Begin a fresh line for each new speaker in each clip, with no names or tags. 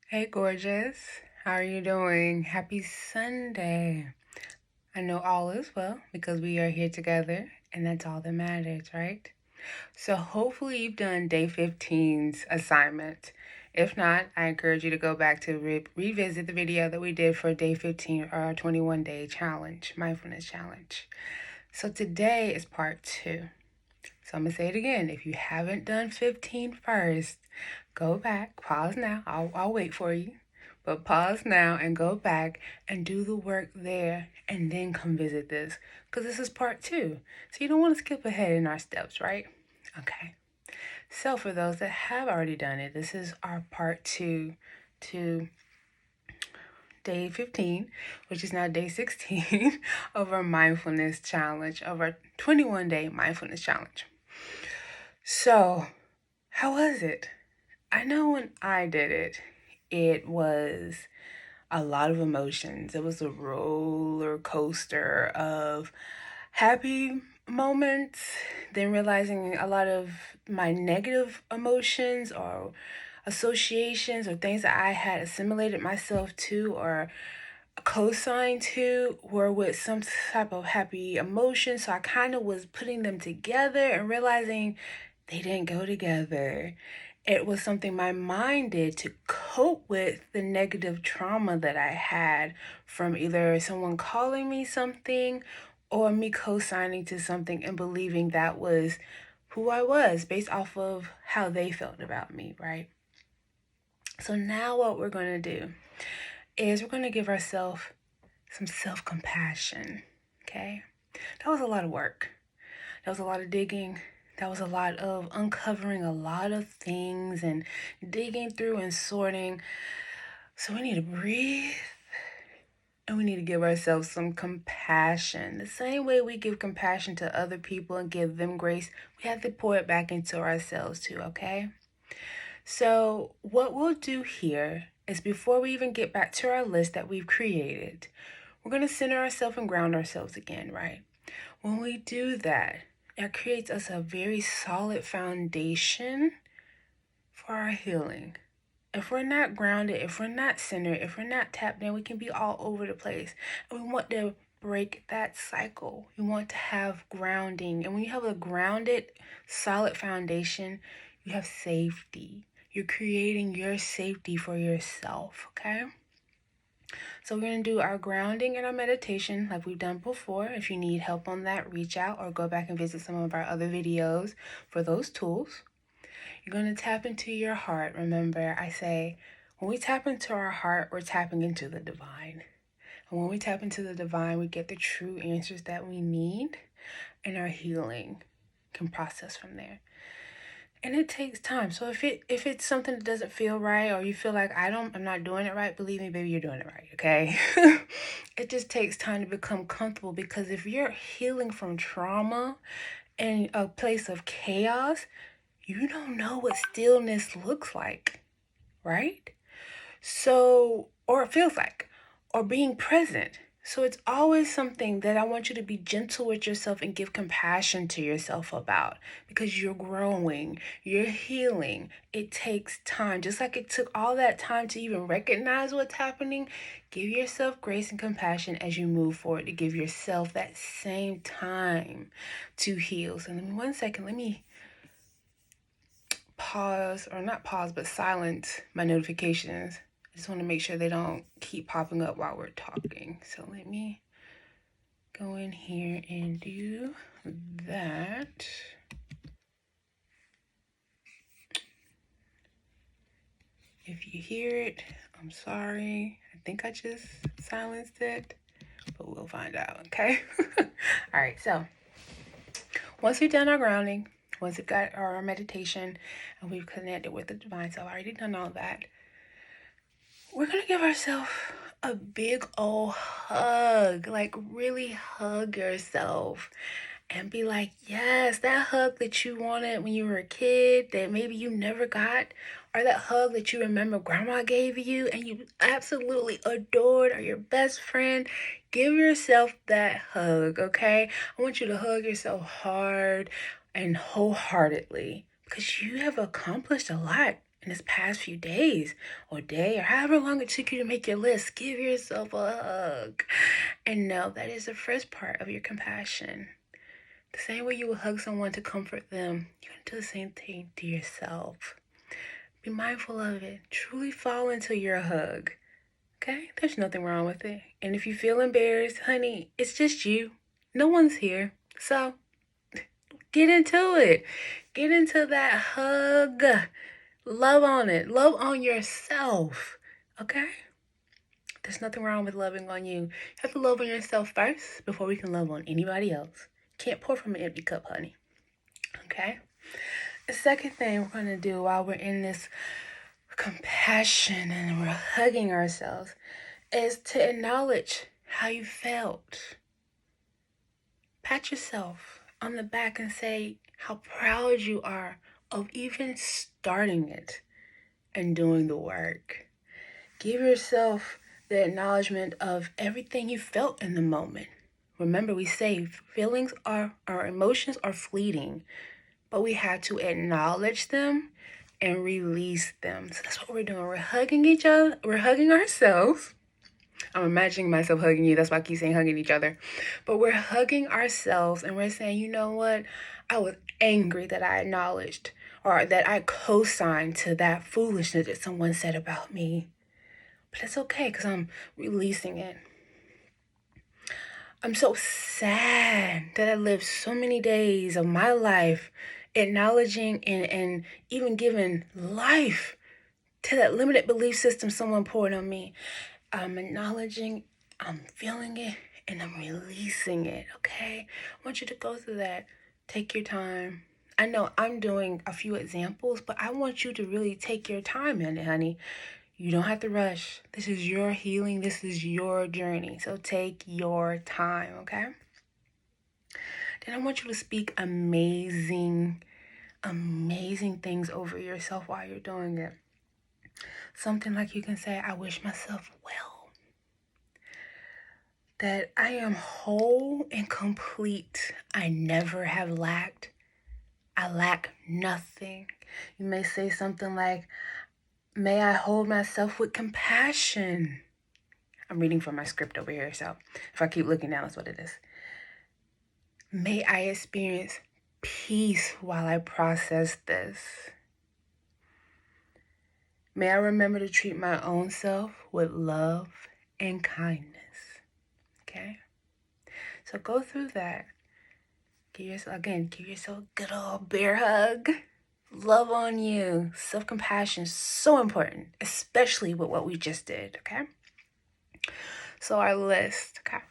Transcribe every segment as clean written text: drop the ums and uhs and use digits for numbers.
Hey, gorgeous. How are you doing? Happy Sunday. I know all is well because we are here together, and that's all that matters, right? So, hopefully, you've done day 15's assignment. If not, I encourage you to go back to revisit the video that we did for day 15, our 21-day challenge, mindfulness challenge. So, today is part 2. So, I'm going to say it again. If you haven't done 15 first, go back, pause now. I'll wait for you. But pause now and go back and do the work there and then come visit this. Because this is part 2. So you don't want to skip ahead in our steps, right? Okay. So for those that have already done it, this is our part 2 to day 15, which is now day 16 of our mindfulness challenge, of our 21-day mindfulness challenge. So, how was it? I know when I did it, it was a lot of emotions. It was a roller coaster of happy moments, then realizing a lot of my negative emotions or associations or things that I had assimilated myself to or co-signed to were with some type of happy emotion. So I kind of was putting them together and realizing they didn't go together. It was something my mind did to cope with the negative trauma that I had from either someone calling me something or me co-signing to something and believing that was who I was based off of how they felt about me, right? So now what we're going to do is we're going to give ourselves some self-compassion, okay? That was a lot of work. That was a lot of digging. That was a lot of uncovering a lot of things and digging through and sorting. So we need to breathe and we need to give ourselves some compassion. The same way we give compassion to other people and give them grace, we have to pour it back into ourselves too, okay? So what we'll do here is before we even get back to our list that we've created, we're going to center ourselves and ground ourselves again, right? When we do that, it creates us a very solid foundation for our healing. If we're not grounded, if we're not centered, if we're not tapped in, we can be all over the place. And we want to break that cycle. We want to have grounding. And when you have a grounded, solid foundation, you have safety. You're creating your safety for yourself, okay? So we're going to do our grounding and our meditation like we've done before. If you need help on that, reach out or go back and visit some of our other videos for those tools. You're going to tap into your heart. Remember, I say, when we tap into our heart, we're tapping into the divine. And when we tap into the divine, we get the true answers that we need, and our healing can process from there. And it takes time. So if it's something that doesn't feel right, or you feel like I'm not doing it right, believe me, baby, you're doing it right, okay? It just takes time to become comfortable, because if you're healing from trauma in a place of chaos, you don't know what stillness looks like, right? So, or it feels like, or being present. So it's always something that I want you to be gentle with yourself and give compassion to yourself about, because you're growing, you're healing. It takes time. Just like it took all that time to even recognize what's happening, give yourself grace and compassion as you move forward to give yourself that same time to heal. So 1 second, let me pause, or not pause, but silence my notifications. I just want to make sure they don't keep popping up while we're talking. So let me go in here and do that. If you hear it, I'm sorry. I think I just silenced it, but we'll find out, okay? All right, so once we've done our grounding, once we've got our meditation, and we've connected with the divine, so I've already done all that, we're going to give ourselves a big old hug. Like, really hug yourself and be like, yes, that hug that you wanted when you were a kid that maybe you never got, or that hug that you remember grandma gave you and you absolutely adored, or your best friend. Give yourself that hug, okay? I want you to hug yourself hard and wholeheartedly, because you have accomplished a lot in this past few days or day or however long it took you to make your list, give yourself a hug. And know that is the first part of your compassion. The same way you would hug someone to comfort them, you're going to do the same thing to yourself. Be mindful of it. Truly fall into your hug. Okay? There's nothing wrong with it. And if you feel embarrassed, honey, it's just you. No one's here. So get into it. Get into that hug. Love on it. Love on yourself. Okay? There's nothing wrong with loving on you. You have to love on yourself first before we can love on anybody else. Can't pour from an empty cup, honey. Okay? The second thing we're going to do while we're in this compassion and we're hugging ourselves is to acknowledge how you felt. Pat yourself on the back and say how proud you are of even starting it and doing the work. Give yourself the acknowledgement of everything you felt in the moment. Remember, we say our emotions are fleeting, but we have to acknowledge them and release them. So that's what we're doing. We're hugging each other. We're hugging ourselves. I'm imagining myself hugging you. That's why I keep saying hugging each other. But we're hugging ourselves and we're saying, you know what? I was angry that I acknowledged or that I co-signed to that foolishness that someone said about me. But it's okay because I'm releasing it. I'm so sad that I lived so many days of my life acknowledging and even giving life to that limited belief system someone poured on me. I'm acknowledging, I'm feeling it, and I'm releasing it, okay? I want you to go through that. Take your time. I know I'm doing a few examples, but I want you to really take your time in it, honey. You don't have to rush. This is your healing. This is your journey. So take your time, okay? Then I want you to speak amazing things over yourself while you're doing it. Something like you can say, I wish myself well. That I am whole and complete. I never have lacked. I lack nothing. You may say something like, may I hold myself with compassion. I'm reading from my script over here, so if I keep looking down, that's what it is. May I experience peace while I process this. May I remember to treat my own self with love and kindness. Okay? So go through that. Give yourself a good old bear hug. Love on you. Self-compassion is so important, especially with what we just did, okay? So our list, okay?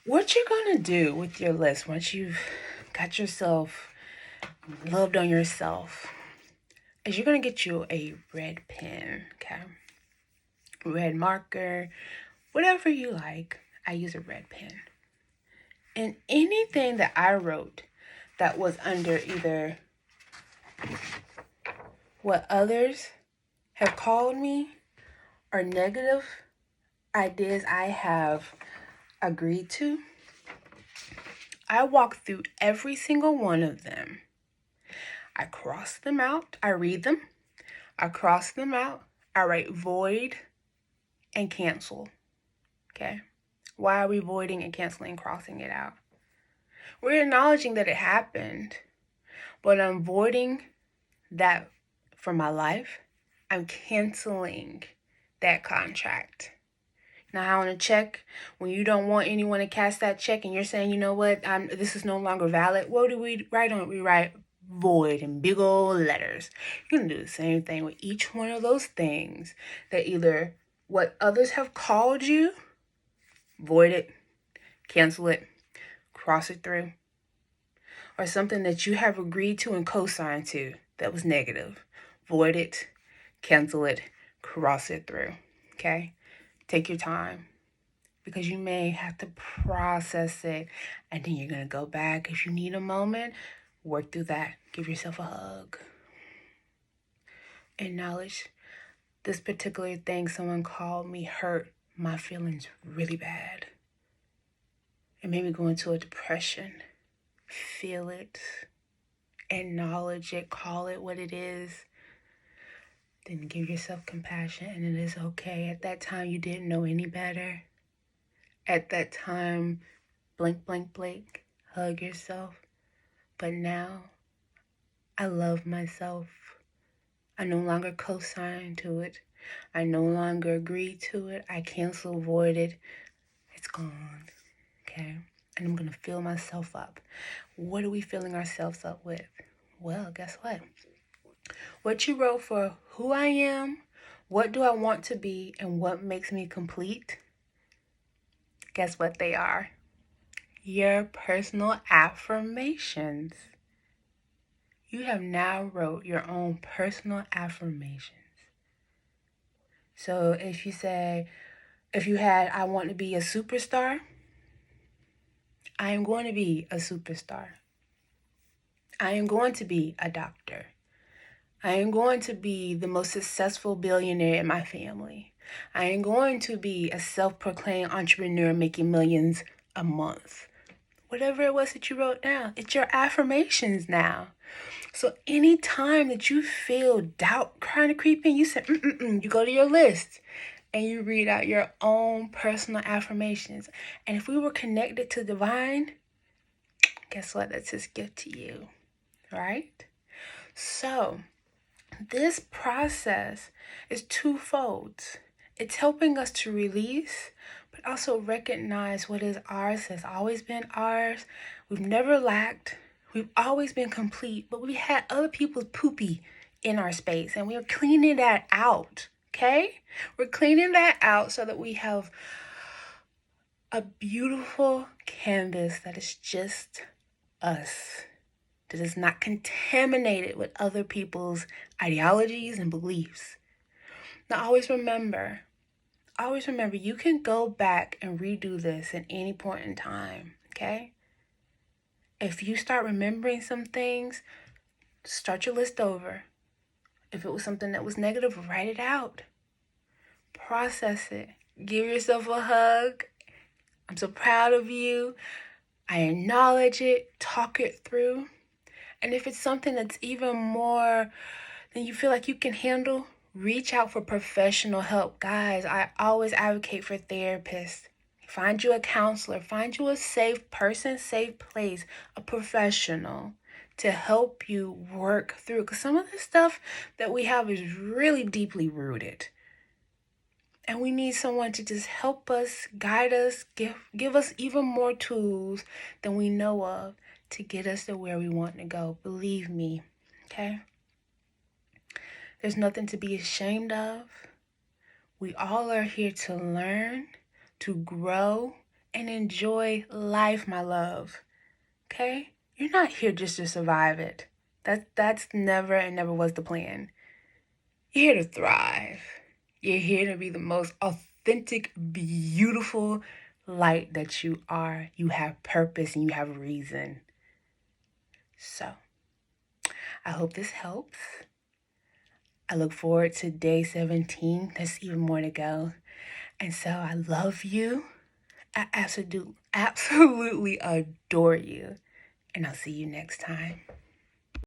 What you're gonna do with your list once you've got yourself loved on yourself is you're gonna get you a red pen, okay? Red marker, whatever you like. I use a red pen. And anything that I wrote that was under either what others have called me or negative ideas I have agreed to, I walk through every single one of them. I cross them out. I read them. I cross them out. I write void and cancel. Okay? Why are we voiding and canceling and crossing it out? We're acknowledging that it happened, but I'm voiding that from my life. I'm canceling that contract. Now, on a check, when you don't want anyone to cash that check and you're saying, you know what, this is no longer valid, what do we write on it? We write void in big old letters. You're going to do the same thing with each one of those things that either what others have called you, void it, cancel it, cross it through, or something that you have agreed to and co-signed to that was negative, void it, cancel it, cross it through, okay? Take your time because you may have to process it and then you're going to go back. If you need a moment, work through that. Give yourself a hug. Acknowledge this particular thing someone called me hurt my feelings really bad. It made me go into a depression. Feel it. Acknowledge it. Call it what it is. Then give yourself compassion, and it is okay. At that time, you didn't know any better. At that time, blink, blink, blink, hug yourself. But now, I love myself. I no longer co-sign to it. I no longer agree to it. I cancel, avoid it. It's gone. Okay? And I'm going to fill myself up. What are we filling ourselves up with? Well, guess what? What you wrote for who I am, what do I want to be, and what makes me complete? Guess what they are? Your personal affirmations. You have now wrote your own personal affirmations. So if you had, I want to be a superstar, I am going to be a superstar. I am going to be a doctor. I am going to be the most successful billionaire in my family. I am going to be a self-proclaimed entrepreneur making millions a month. Whatever it was that you wrote down, it's your affirmations now. So anytime that you feel doubt trying to creep in, you say, you go to your list and you read out your own personal affirmations. And if we were connected to divine, guess what? That's his gift to you, right? So this process is twofold. It's helping us to release, but also recognize what is ours has always been ours. We've never lacked. We've always been complete, but we had other people's poopy in our space, and we are cleaning that out, okay? We're cleaning that out so that we have a beautiful canvas that is just us, that is not contaminated with other people's ideologies and beliefs. Now, always remember, you can go back and redo this at any point in time, okay? If you start remembering some things, start your list over. If it was something that was negative, write it out. Process it. Give yourself a hug. I'm so proud of you. I acknowledge it. Talk it through. And if it's something that's even more than you feel like you can handle, reach out for professional help. Guys, I always advocate for therapists. Find you a counselor. Find you a safe person, safe place, a professional to help you work through. Because some of the stuff that we have is really deeply rooted. And we need someone to just help us, guide us, give us even more tools than we know of to get us to where we want to go. Believe me, okay? There's nothing to be ashamed of. We all are here to learn, to grow, and enjoy life, my love. Okay? You're not here just to survive it. That's never and never was the plan. You're here to thrive. You're here to be the most authentic, beautiful light that you are. You have purpose and you have reason. So, I hope this helps. I look forward to day 17. There's even more to go. And so I love you. I absolutely adore you. And I'll see you next time.